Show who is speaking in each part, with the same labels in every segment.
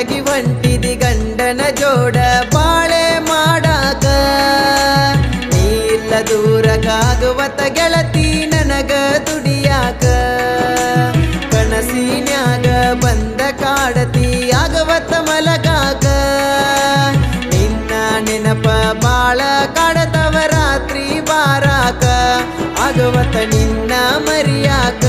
Speaker 1: ಮದುವೆಯಾಗಿ ಹೊಂಟಿದಿ ಗಂಡನ ಜೋಡ ಬಾಳೆ ಮಾಡಾಕ ನೀ ಇಲ್ಲ ದೂರಕ್ಕಾಗುವತ್ತ ಗೆಳತಿ ನನಗ ದುಡಿಯಾಕ ಕನಸಿನ್ಯಾಗ ಬಂದ ಕಾಡತಿ ಆಗವತ್ತ ಮಲಗಾಕ ನಿನ್ನ ನೆನಪ ಬಾಳ ಕಾಡತವ ರಾತ್ರಿ ಬಾರಾಕ ಆಗವತ್ತ ನಿನ್ನ ಮರಿಯಾಕ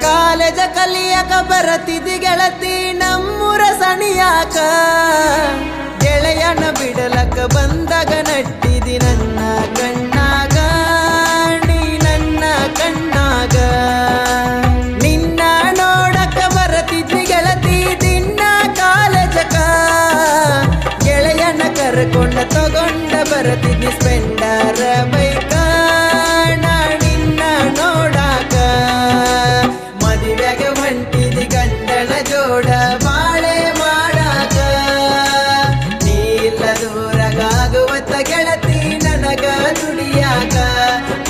Speaker 1: ಕಾಲೇಜ ಕಲಿಯಾಕ ಬರತಿದಿ ಗೆಳತಿ ನಮ್ಮೂರ ಸಣಿಯಾಕ ಗೆಳೆಯನ ಬಿಡಲಕ ಬಂದಾಗ ನಟ್ಟಿದಿ ನನ್ನ ಕಣ್ಣಾಗ ನೀ ನನ್ನ ಕಣ್ಣಾಗ ನಿನ್ನ ನೋಡಕ ಬರತಿದ್ನಿ ಗೆಳತಿ ದಿನ ಕಾಲೇಜಕ ಗೆಳೆಯನ ಕರ್ಕೊಂಡ ತಗೊಂಡ ಬರತಿದ್ನಿ ಸ್ಪೆಂಡರ್ ಬೈಕ ನಿನ್ನ ನೋಡಾಕ ಮದುವೆಗೆ ಹೊಂಟಿದಿ ಗಂಡನ ಜೋಡ ಬಾಳೆ ಮಾಡಾಕ ನೀ ಇಲ್ಲ ದೂರಗಾಗುವತ್ತ ಗೆಳತಿ ನನಗ ದುಡಿಯಾಕ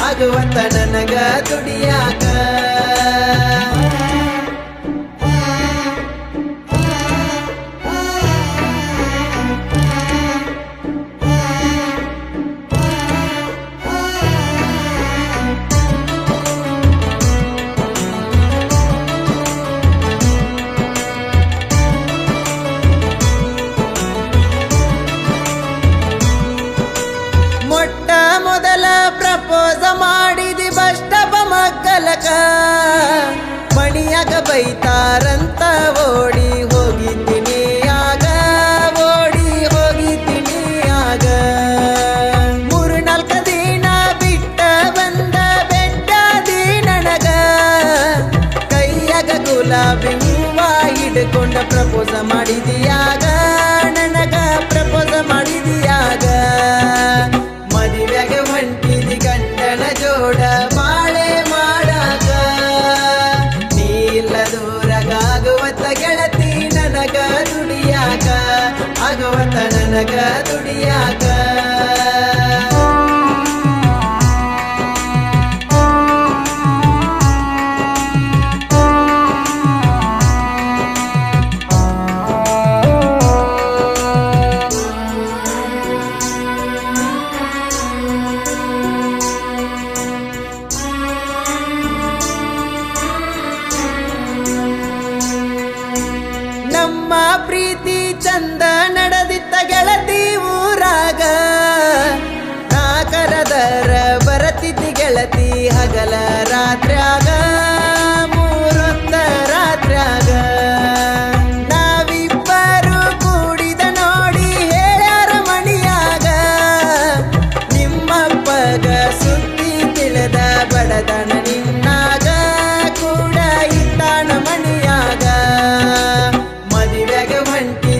Speaker 1: ಆಗುವತ್ತ ನನಗ ದುಡಿಯಾಕ ಮೊಟ್ಟ ಮೊದಲ ಪ್ರಪೋಸ ಮಾಡಿದಿ ಬಷ್ಟಪ ಮಕ್ಕಲಕ ಮಣಿಯಾಗ ಬೈತಾರಂತ ಓಡಿ ಹೋಗಿದ್ದೀನಿ ಆಗ ಓಡಿ ಹೋಗಿದ್ದೀನಿ ಆಗ 3-4 ದಿನ ಬಿಟ್ಟ ಬಂದ ಬೆಟ್ಟದಿ ನನಗ ಕೈಯಾಗ ಗುಲಾಬಿ ಹೂವ ಹಿಡ್ಕೊಂಡ ಪ್ರಪೋಸ ಮಾಡಿದಿಯಾಗ ನನಗ ಪ್ರಪೋಸ ಮಾಡಿದಿಯಾಗ ಮದುವೆಗೆ ಹೊಂಟಿದಿ ಗಂಡನ ಜೋಡ ಬಾಳೆ ಮಾಡಾಕ ನೀ ಇಲ್ಲ ದೂರಗಾಗುವತ್ತ ಗೆಳತಿ ನನಗ ದುಡಿಯಾಕ ಆಗುವತ್ತ ನನಗ ದುಡಿಯಾಕ ನಮ್ಮ ಪ್ರೀತಿ ಚಂದ ನಡೆದಿತ್ತ ಗೆಳತಿ ಊರಾಗ ನಾ ಕರದರ ಬರತಿದ್ದಿ ಗೆಳತಿ ಹಗಲ ರಾತ್ರ್ಯಾಗ 3 ರಾತ್ರ್ಯಾಗ ನಾವಿಬ್ಬರು ಕೂಡಿದ ನೋಡಿ ಹೇಳ್ಯಾರ ಮಣಿಯಾಗ ನಿಮ್ಮಪ್ಪಗ ಸುದ್ದಿ ತಿಳಿದ ಬಡದನ ನಿನ್ನಾಗ ಕೂಡ ಇದ್ದಾನ ಮಣಿಯಾಗ ಮದುವೆಗೆ ಹೊಂಟಿ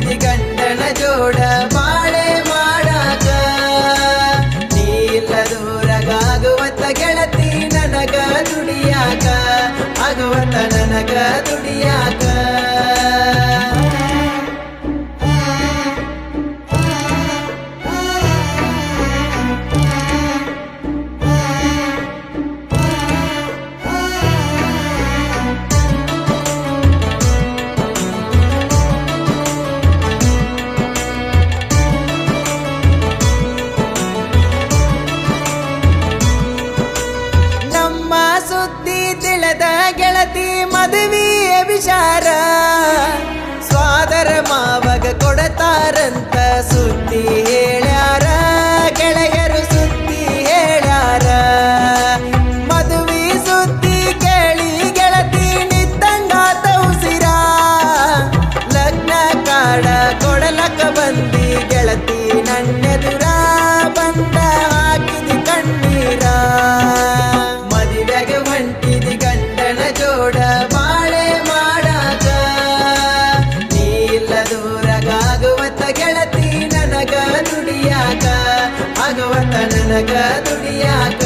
Speaker 1: ನನಗ ದುಡಿಯಾಕ.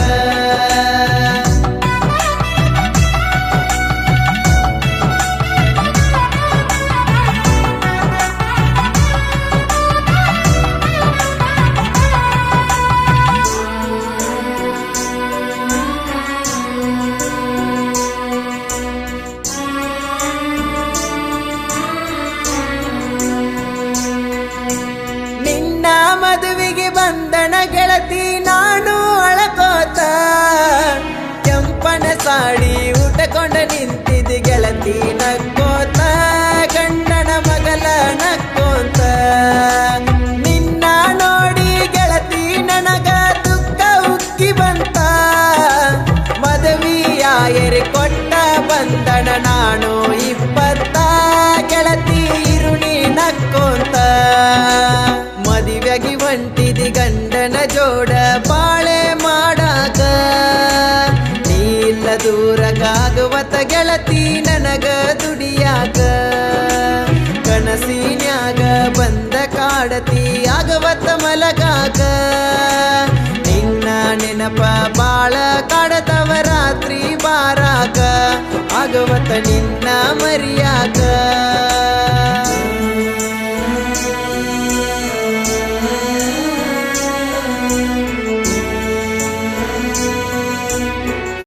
Speaker 1: ಮದುವೆಗೆ ಬಂದಣ ಗೆಳತಿ ನಾನು ಅಳಕೋತ, ಕೆಂಪನ ಸಾಡಿ ಉಟಕೊಂಡ ನಿಂತಿದ್ದ ಗೆಳತಿ ನಕ್ಕೋತ, ಗಂಡನ ಮಗಲ ನಕ್ಕೋತ. ನಿನ್ನ ನೋಡಿ ಗೆಳತಿ ನನಗ ದುಃಖ ಉಕ್ಕಿ ಬಂತ, ಮದುವೆಯಾಯರಿ ಕೊಟ್ಟ ಬಂದಣ ನಾನು 20 ಗೆಳತಿ ಇರುಣಿ ನಕ್ಕೋತ. ಮದುವೆಗೆ ಹೊಂಟಿದಿ ಗಂಡನ ಜೋಡ ಬಾಳೆ ಮಾಡಾಕ, ನೀಲ್ಲ ದೂರಗಾಗುವತ ಗೆಳತಿ ನನಗ ದುಡಿಯಾಕ. ಕನಸಿನ್ಯಾಗ ಬಂದ ಕಾಡತಿ ಆಗವತ್ತ ಮಲಗಾಕ, ನಿನ್ನ ನೆನಪ ಬಾಳ ಕಾಡತವ ರಾತ್ರಿ ಬಾರಾಕ, ಆಗವತ್ತ ನಿನ್ನ ಮರಿಯಾಕ.